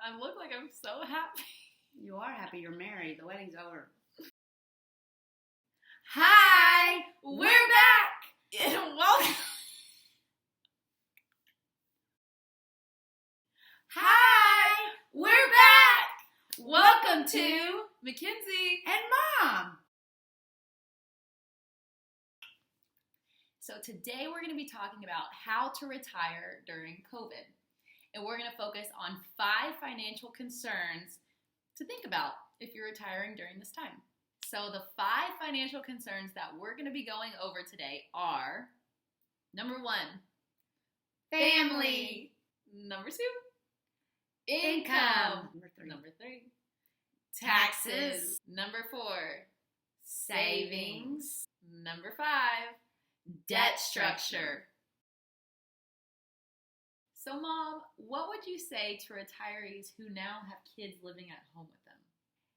I look like I'm so happy. You are happy you're married. The wedding's over. Hi! We're back! And welcome. Hi! We're back! Welcome to Mackenzie And Mom! So today we're going to be talking about how to retire during COVID. And we're going to focus on 5 financial concerns to think about if you're retiring during this time. So the 5 financial concerns that we're going to be going over today are, number 1, family. Number 2, income. Number 3, taxes. Number 4, savings. Number 5, debt structure. So, Mom, what would you say to retirees who now have kids living at home with them?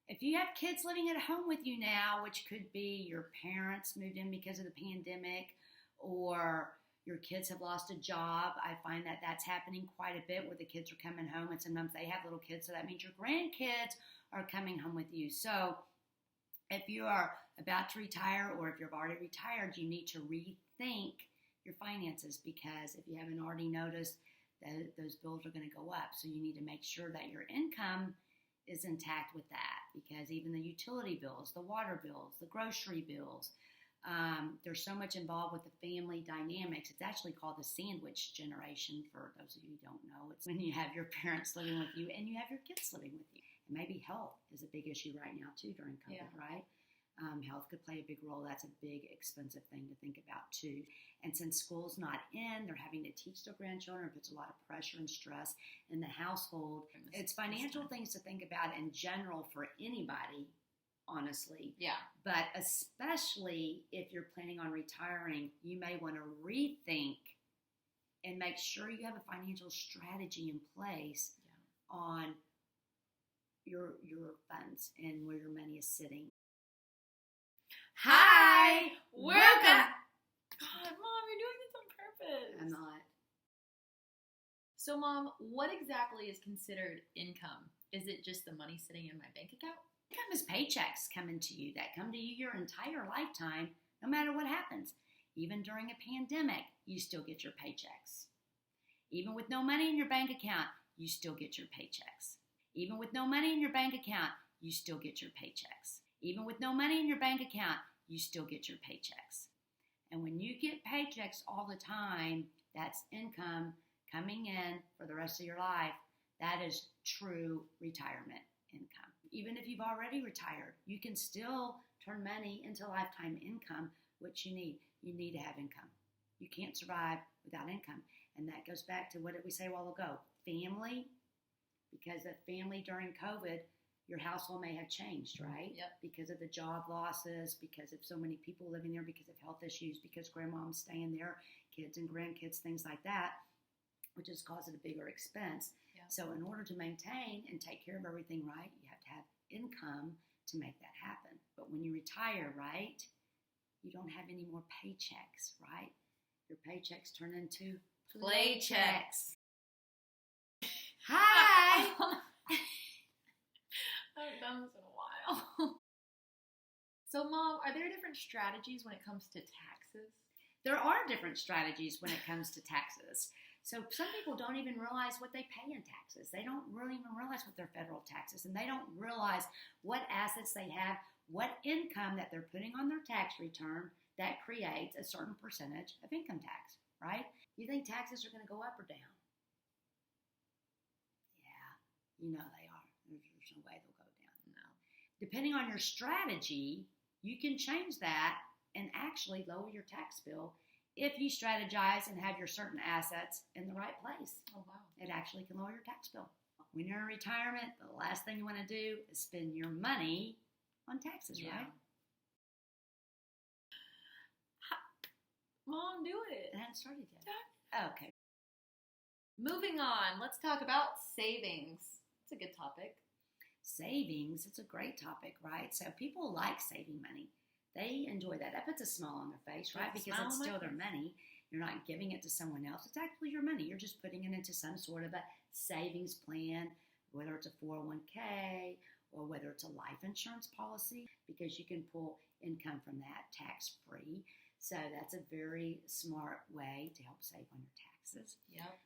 If you have kids living at home with you now, which could be your parents moved in because of the pandemic, or your kids have lost a job, I find that that's happening quite a bit where the kids are coming home, and sometimes they have little kids, so that means your grandkids are coming home with you. So if you are about to retire, or if you've already retired, you need to rethink your finances, because if you haven't already noticed, those bills are going to go up. So you need to make sure that your income is intact with that, because even the utility bills, the water bills, the grocery bills, there's so much involved with the family dynamics. It's actually called the sandwich generation, for those of you who don't know. It's when you have your parents living with you and you have your kids living with you. And maybe health is a big issue right now too during COVID, right? Health could play a big role. That's a big, expensive thing to think about too. And since school's not in, they're having to teach their grandchildren. It puts a lot of pressure and stress in the household. It's financial things to think about in general for anybody, honestly. Yeah. But especially if you're planning on retiring, you may want to rethink and make sure you have a financial strategy in place on your funds and where your money is sitting. Hi! Welcome! God, Mom, you're doing this on purpose. I'm not. So, Mom, what exactly is considered income? Is it just the money sitting in my bank account? Income is paychecks coming to you that come to you your entire lifetime, no matter what happens. Even during a pandemic, you still get your paychecks. Even with no money in your bank account, you still get your paychecks. Even with no money in your bank account, you still get your paychecks. Even with no money in your bank account, you still get your paychecks. And when you get paychecks all the time, that's income coming in for the rest of your life. That is true retirement income. Even if you've already retired, you can still turn money into lifetime income, which you need. You need to have income. You can't survive without income. And that goes back to what did we say a while ago? Family, because the family during COVID, your household may have changed, right? Yep. Because of the job losses, because of so many people living there, because of health issues, because grandmom's staying there, kids and grandkids, things like that, which is causing a bigger expense. Yep. So in order to maintain and take care of everything right, you have to have income to make that happen. But when you retire, right, you don't have any more paychecks, right? Your paychecks turn into Play checks. Hi! I haven't done this in a while. So, Mom, are there different strategies when it comes to taxes? There are different strategies when it comes to taxes. So some people don't even realize what they pay in taxes. They don't really even realize what their federal taxes, and they don't realize what assets they have, what income that they're putting on their tax return that creates a certain percentage of income tax, right? You think taxes are going to go up or down? Yeah, you know they are. There's no way they'll go down. No. Depending on your strategy, you can change that and actually lower your tax bill if you strategize and have your certain assets in the right place. Oh, wow. It actually can lower your tax bill. When you're in retirement, the last thing you want to do is spend your money on taxes, right? Mom, do it. It hasn't started yet. Okay. Moving on, let's talk about savings. It's a good topic. Savings, it's a great topic, right? So people like saving money. They enjoy that. That puts a smile on their face, right? Because it's still their money. You're not giving it to someone else. It's actually your money. You're just putting it into some sort of a savings plan, whether it's a 401k or whether it's a life insurance policy, because you can pull income from that tax-free. So that's a very smart way to help save on your taxes. Yep.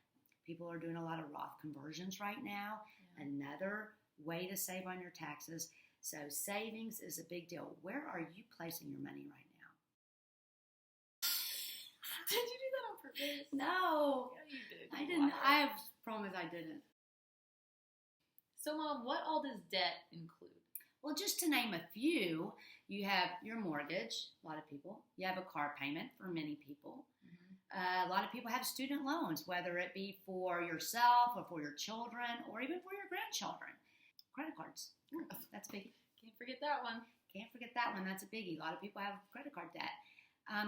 People are doing a lot of Roth conversions right now. Yeah. Another way to save on your taxes. So savings is a big deal. Where are you placing your money right now? Did you do that on purpose? No, Yeah, you did. I didn't. I promise I didn't. So, Mom, what all does debt include? Well, just to name a few, you have your mortgage, a lot of people. You have a car payment for many people. Mm-hmm. A lot of people have student loans, whether it be for yourself or for your children or even for your grandchildren. Credit cards. That's a biggie. Can't forget that one. Can't forget that one. That's a biggie. A lot of people have credit card debt.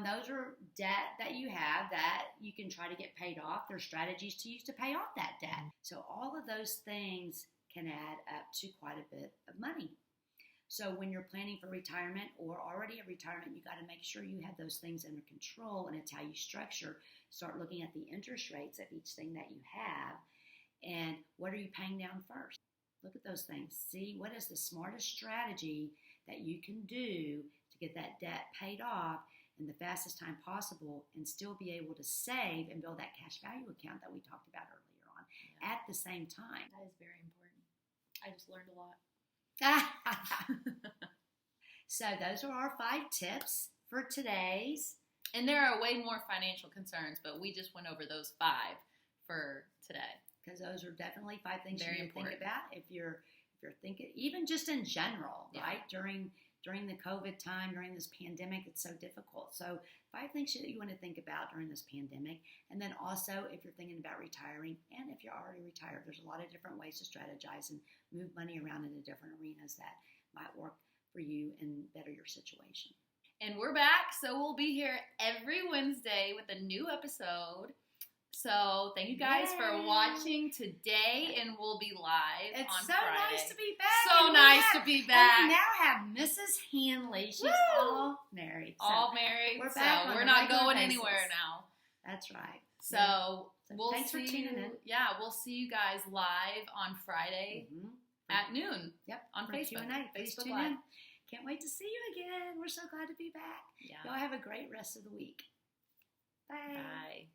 Those are debt that you have that you can try to get paid off. There's strategies to use to pay off that debt. So all of those things can add up to quite a bit of money. So when you're planning for retirement or already at retirement, you got to make sure you have those things under control, and it's how you structure. Start looking at the interest rates of each thing that you have, and what are you paying down first? Look at those things. See what is the smartest strategy that you can do to get that debt paid off in the fastest time possible and still be able to save and build that cash value account that we talked about earlier on at the same time. That is very important. I just learned a lot. So those are our 5 tips for today's. And there are way more financial concerns, but we just went over those 5 for today. Because those are definitely 5 things Very you need to think important. about if you're thinking, even just in general, Yeah. right? During the COVID time, during this pandemic, it's so difficult. So 5 things that you want to think about during this pandemic. And then also, if you're thinking about retiring, and if you're already retired, there's a lot of different ways to strategize and move money around into different arenas that might work for you and better your situation. And we're back, so we'll be here every Wednesday with a new episode. So thank you guys for Yay. watching today, and we'll be live It's on so Friday. nice to be back. So And we nice have- to be And back. we now have Mrs. Hanley. She's Woo! all married. So All married, we're so back on we're a not regular going basis. anywhere now. That's right. So So we'll thanks for see tuning you. in. Yeah, we'll see you guys live on Friday Mhm. at noon. Yep. On for Facebook. Q&A. Please Facebook tune Live. in. Can't wait to see you again. We're so glad to be back. Yeah. Y'all have a great rest of the week. Bye. Bye.